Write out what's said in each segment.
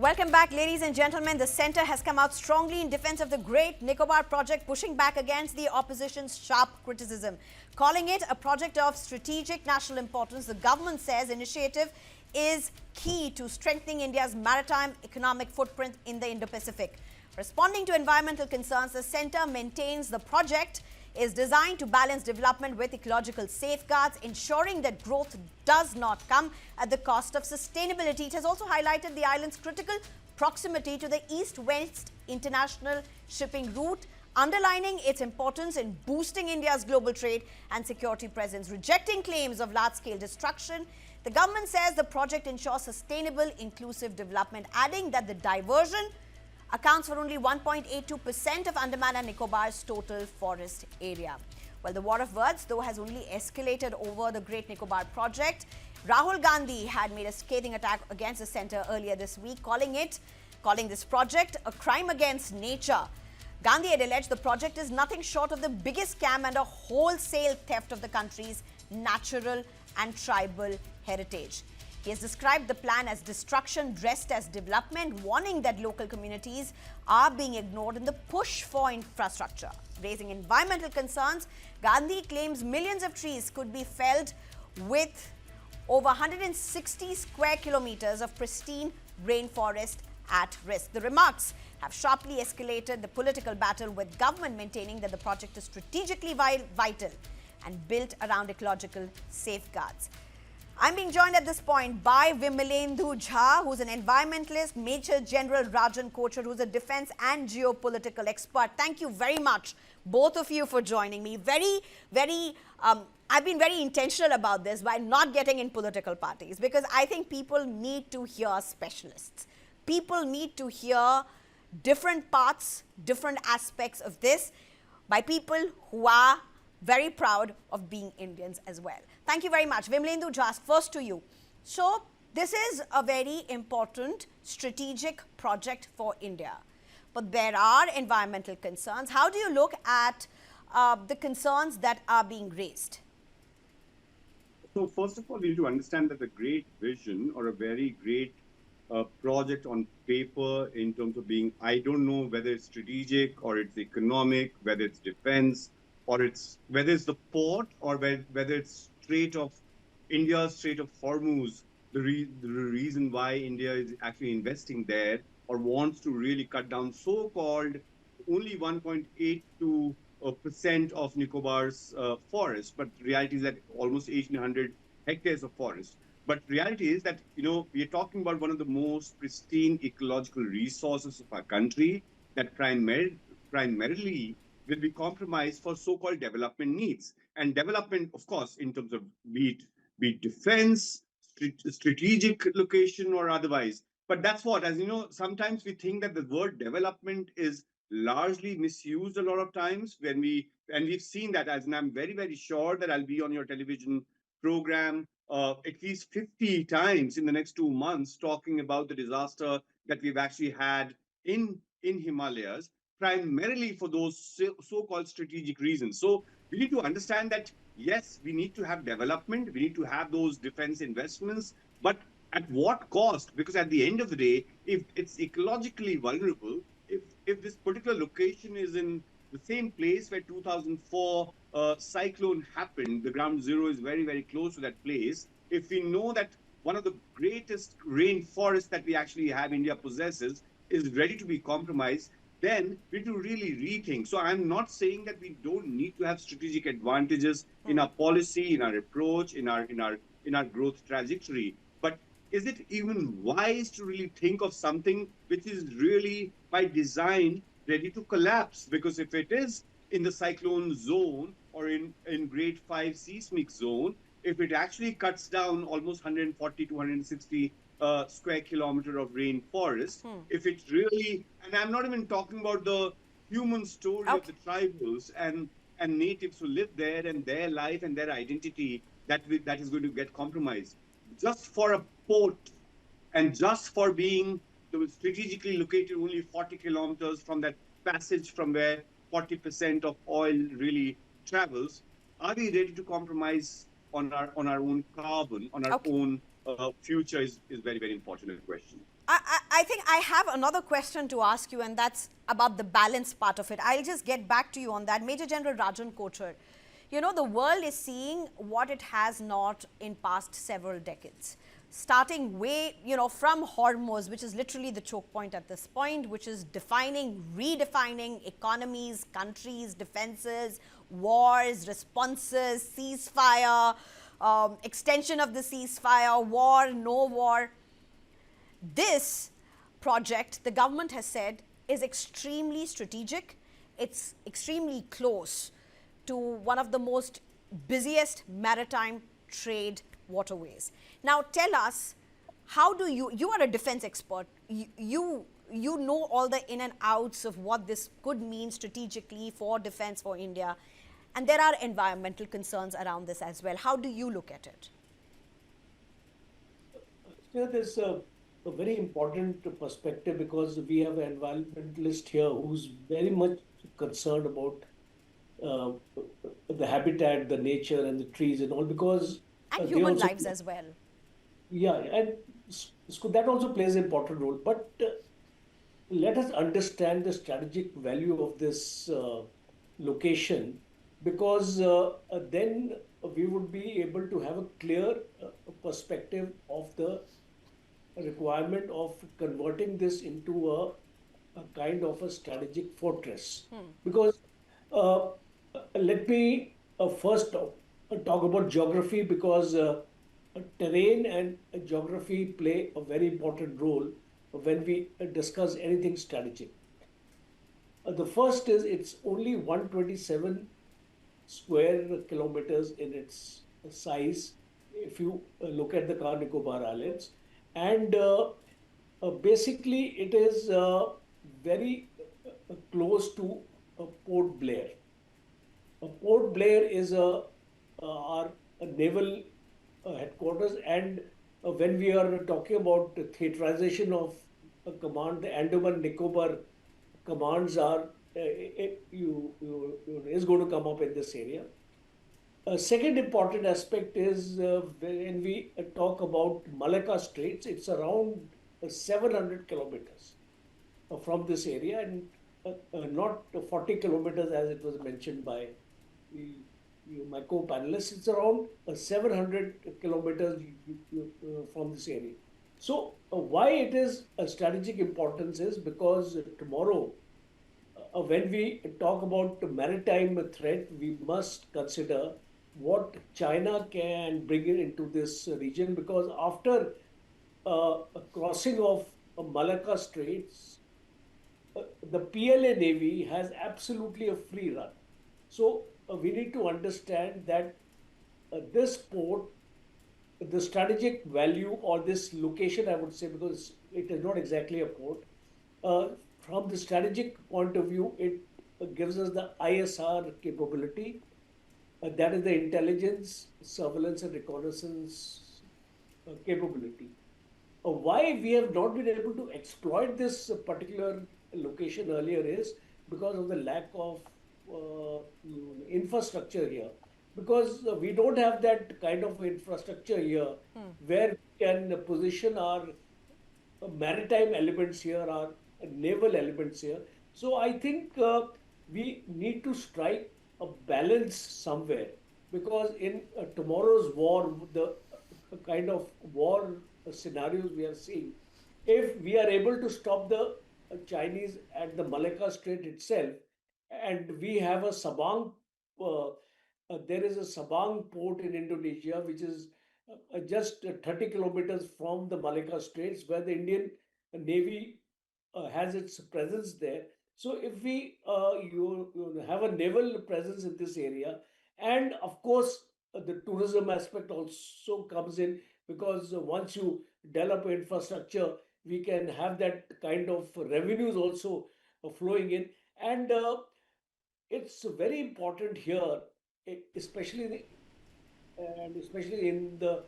Welcome back, ladies and gentlemen. The centre has come out strongly in defence of the Great Nicobar project, pushing back against the opposition's sharp criticism. Calling it a project of strategic national importance, the government says initiative is key to strengthening India's maritime economic footprint in the Indo-Pacific. Responding to environmental concerns, the centre maintains the project is designed to balance development with ecological safeguards, ensuring that growth does not come at the cost of sustainability. It has also highlighted the island's critical proximity to the east-west international shipping route, underlining its importance in boosting India's global trade and security presence. Rejecting claims of large-scale destruction, the government says the project ensures sustainable, inclusive development, adding that the diversion accounts for only 1.82% of Andaman and Nicobar's total forest area. Well, the war of words, though, has only escalated over the Great Nicobar project. Rahul Gandhi had made a scathing attack against the centre earlier this week, calling this project a crime against nature. Gandhi had alleged the project is nothing short of the biggest scam and a wholesale theft of the country's natural and tribal heritage. He has described the plan as destruction dressed as development, warning that local communities are being ignored in the push for infrastructure. Raising environmental concerns, Gandhi claims millions of trees could be felled with over 160 square kilometers of pristine rainforest at risk. The remarks have sharply escalated the political battle, with government maintaining that the project is strategically vital and built around ecological safeguards. I'm being joined at this point by Vimalendu Jha, who's an environmentalist, Major General Rajan Kochar, who's a defense and geopolitical expert. Thank you very much, both of you, for joining me. I've been very intentional about this by not getting in political parties, because I think people need to hear specialists. People need to hear different parts, different aspects of this by people who are very proud of being Indians as well. Thank you very much. Vimalendu Jha, first to you. So, this is a very important strategic project for India, but there are environmental concerns. How do you look at the concerns that are being raised? So, first of all, we need to understand that a great vision or a very great project on paper in terms of being, I don't know whether it's strategic or it's economic, whether it's defense, or whether it's the port or whether it's India's Strait of Hormuz, the reason why India is actually investing there or wants to really cut down so-called only 1.82% of Nicobar's forest, but reality is that almost 1,800 hectares of forest. But reality is that, we are talking about one of the most pristine ecological resources of our country that primarily will be compromised for so-called development needs. And development, of course, in terms of be it defense, strategic location or otherwise. But that's what, as you know, sometimes we think that the word development is largely misused a lot of times and we've seen that, and I'm very, very sure that I'll be on your television program at least 50 times in the next 2 months talking about the disaster that we've actually had in Himalayas, primarily for those so-called strategic reasons. So we need to understand that, yes, we need to have development, we need to have those defense investments, but at what cost? Because at the end of the day, if it's ecologically vulnerable, if this particular location is in the same place where 2004 cyclone happened, the ground zero is very, very close to that place. If we know that one of the greatest rainforests that we actually have, India possesses, is ready to be compromised, then we need to really rethink. So I'm not saying that we don't need to have strategic advantages in our policy, in our approach, in our growth trajectory. But is it even wise to really think of something which is really by design ready to collapse? Because if it is in the cyclone zone or in grade 5 seismic zone, if it actually cuts down almost 140 to 160 square kilometer of rainforest, if it really, and I'm not even talking about the human story of the tribals and natives who live there and their life and their identity that is going to get compromised. Just for a port and just for being strategically located only 40 kilometers from that passage from where 40% of oil really travels, are we ready to compromise on our own carbon, on our own future is very, very important question. I think I have another question to ask you, and that's about the balance part of it. I'll just get back to you on that. Major General Rajan Kochar, you know, the world is seeing what it has not in past several decades. Starting way, you know, from Hormuz, which is literally the choke point at this point, which is defining, redefining economies, countries, defenses, wars, responses, ceasefire, extension of the ceasefire, war, no war. This project, the government has said, is extremely strategic. It's extremely close to one of the most busiest maritime trade waterways. Now tell us, how do you are a defense expert, you know all the in and outs of what this could mean strategically for defense for India, and there are environmental concerns around this as well. How do you look at it? There's a very important perspective because we have an environmentalist here who's very much concerned about uh, the habitat, the nature, and the trees and all because And they human also, lives as well. yeah, and so that also plays an important role. But let us understand the strategic value of this location because then we would be able to have a clear perspective of the requirement of converting this into a kind of a strategic fortress. Because uh, let me first talk about geography because terrain and geography play a very important role when we discuss anything strategic. The first is it's only 127 square kilometers in its size if you look at the Nicobar Islands. And basically, it is very close to Port Blair. Port Blair is our naval headquarters, and when we are talking about the theaterization of a command, the Andaman Nicobar commands are is going to come up in this area. A second important aspect is when we talk about Malacca Straits, it's around 700 kilometers from this area and not 40 kilometers as it was mentioned by my co-panelists. It's around 700 kilometers from this area. So why it is a strategic importance is because tomorrow when we talk about maritime threat, we must consider what China can bring into this region because after a crossing of Malacca Straits, the PLA Navy has absolutely a free run. So we need to understand that this port, the strategic value or this location, I would say, because it is not exactly a port, uh, from the strategic point of view, it gives us the ISR capability. That is the intelligence, surveillance, and reconnaissance capability. Why we have not been able to exploit this particular location earlier is because of the lack of infrastructure here. Because we don't have that kind of infrastructure here where we can position our maritime elements here, our naval elements here. So I think we need to strike a balance somewhere because in tomorrow's war, the kind of war scenarios we are seeing, if we are able to stop the Chinese at the Malacca Strait itself, and we have a Sabang, there is a Sabang port in Indonesia, which is just 30 kilometers from the Malacca Straits, where the Indian Navy has its presence there. So if we you have a naval presence in this area, and of course the tourism aspect also comes in because once you develop infrastructure, we can have that kind of revenues also flowing in, and it's very important here, especially especially in the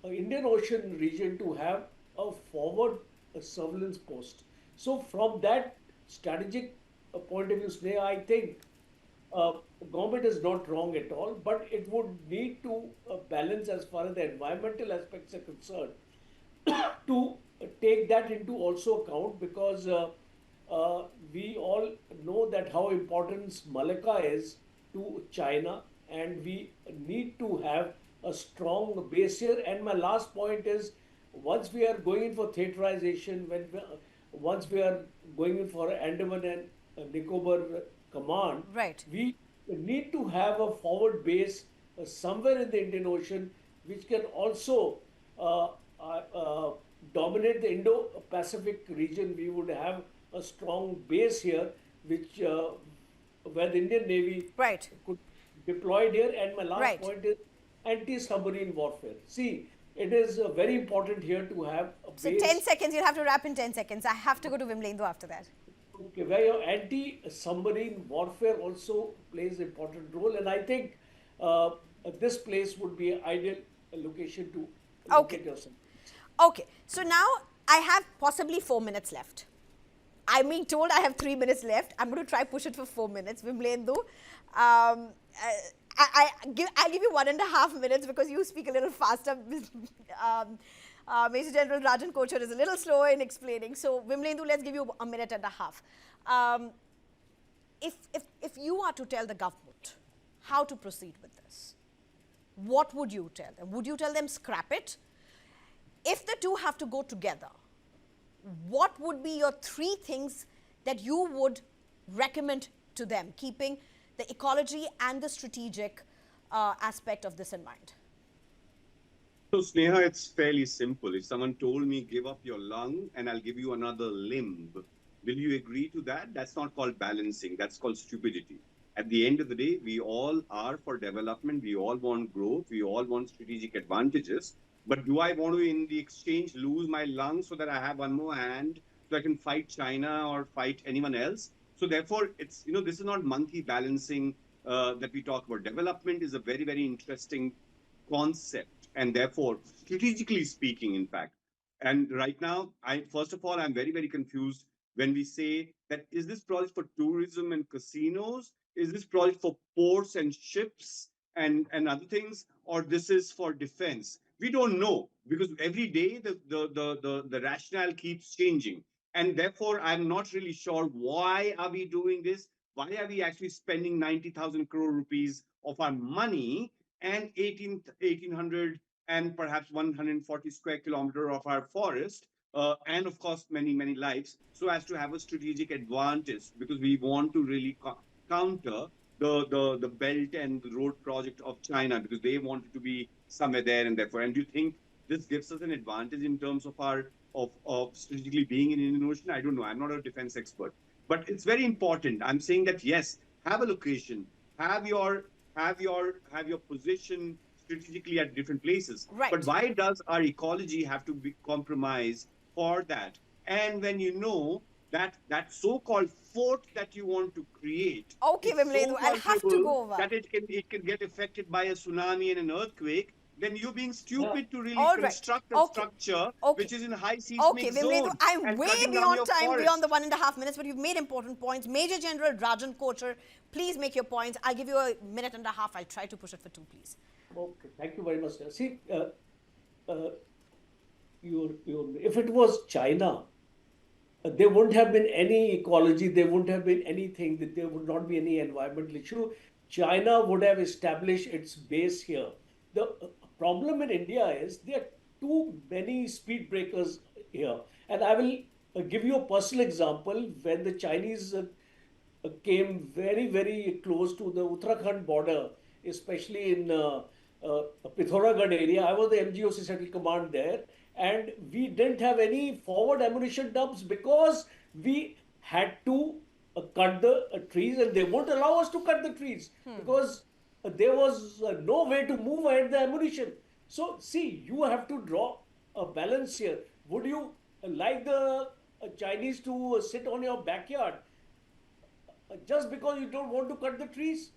Indian Ocean region, to have a forward surveillance post. So, from that strategic point of view, Sneha, I think uh, government is not wrong at all, but it would need to balance as far as the environmental aspects are concerned to take that into also account, because we all know that how important Malacca is to China, and we need to have a strong base here. And my last point is, once we are going in for theaterization, once we are going in for Andaman and Nicobar command, Right. we need to have a forward base somewhere in the Indian Ocean, which can also uh, uh, dominate the Indo-Pacific region. We would have a strong base here, which where the Indian Navy Right. could deployed here. And my last Right. point is anti-submarine warfare. See, it is very important here to have a So 10 base. seconds, you'll have to wrap in 10 seconds. I have to go to Vimlendu after that. Okay, where your anti-submarine warfare also plays an important role, and I think this place would be an ideal location to locate Okay. your submarines. Okay. So now I have possibly 4 minutes left. I'm being told I have 3 minutes left. I'm going to try push it for 4 minutes. Vimlendu, I'll give you 1.5 minutes because you speak a little faster. Major General Rajan Kochar is a little slower in explaining. So Vimlendu, let's give you 1.5 minutes. If you are to tell the government how to proceed with this, what would you tell them? Would you tell them scrap it? If the two have to go together, what would be your 3 things that you would recommend to them, keeping the ecology and the strategic aspect of this in mind? So, Sneha, it's fairly simple. If someone told me, give up your lung and I'll give you another limb, will you agree to that? That's not called balancing. That's called stupidity. At the end of the day, we all are for development. We all want growth. We all want strategic advantages. But do I want to, in the exchange, lose my lung so that I have one more hand so I can fight China or fight anyone else? So therefore, it's, this is not monkey balancing that we talk about. Development is a very, very interesting concept, and therefore, strategically speaking, in fact. And right now, first of all, I'm very, very confused when we say that, is this project for tourism and casinos? Is this project for ports and ships and other things? Or this is for defense? We don't know, because every day the rationale keeps changing. And therefore, I'm not really sure, why are we doing this? Why are we actually spending 90,000 crore rupees of our money and 1,800 and perhaps 140 square kilometer of our forest, and of course many, many lives, so as to have a strategic advantage, because we want to really counter the belt and the road project of China, because they wanted to be somewhere there and therefore. And do you think this gives us an advantage in terms of our of strategically being in Indian Ocean? I don't know. I'm not a defense expert, but it's very important. I'm saying that yes, have a location, have your have your position strategically at different places. Right. But why does our ecology have to be compromised for that? And when you know that so-called fort that you want to create, Okay, is Vimlendu, so I'll have to vulnerable go over. that it can get affected by a tsunami and an earthquake, then you're being Yeah. stupid to really All right. construct a Okay. structure Okay. which is in high Okay, seismic Vimlendu, zone I'm and way cutting down beyond your time, beyond the forest. 1.5 minutes, but you've made important points. Major General Rajan Kochar, please make your points. I'll give you 1.5 minutes. I'll try to push it for 2, please. Okay, thank you very much, sir. See, uh, if it was China, there wouldn't have been any ecology, there wouldn't have been anything, that there would not be any environmental issue. China would have established its base here. The problem in India is there are too many speed breakers here. And I will give you a personal example. When the Chinese came very, very close to the Uttarakhand border, especially in Pithoragarh area. I was the MGOC Central Command there, and we didn't have any forward ammunition dumps because we had to cut the trees, and they won't allow us to cut the trees because there was no way to move ahead the ammunition. So, see, you have to draw a balance here. Would you like the Chinese to sit on your backyard just because you don't want to cut the trees?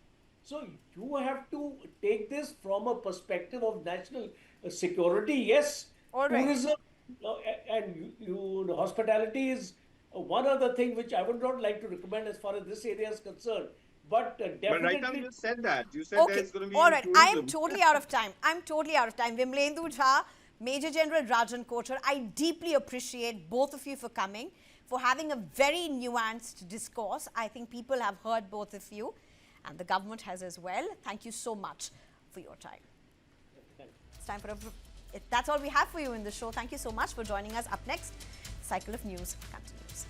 So you have to take this from a perspective of national security. Yes, All right. tourism and hospitality is one other thing which I would not like to recommend as far as this area is concerned. But But right now definitely, you said that. You said Okay, there's going to all be right. I am tourism. totally out of time. I'm totally out of time. Vimlendu Jha, Major General Rajan Kochar, I deeply appreciate both of you for coming, for having a very nuanced discourse. I think people have heard both of you, and the government has as well. Thank you so much for your time. It's time for that's all we have for you in the show. Thank you so much for joining us. Up next, Cycle of News continues.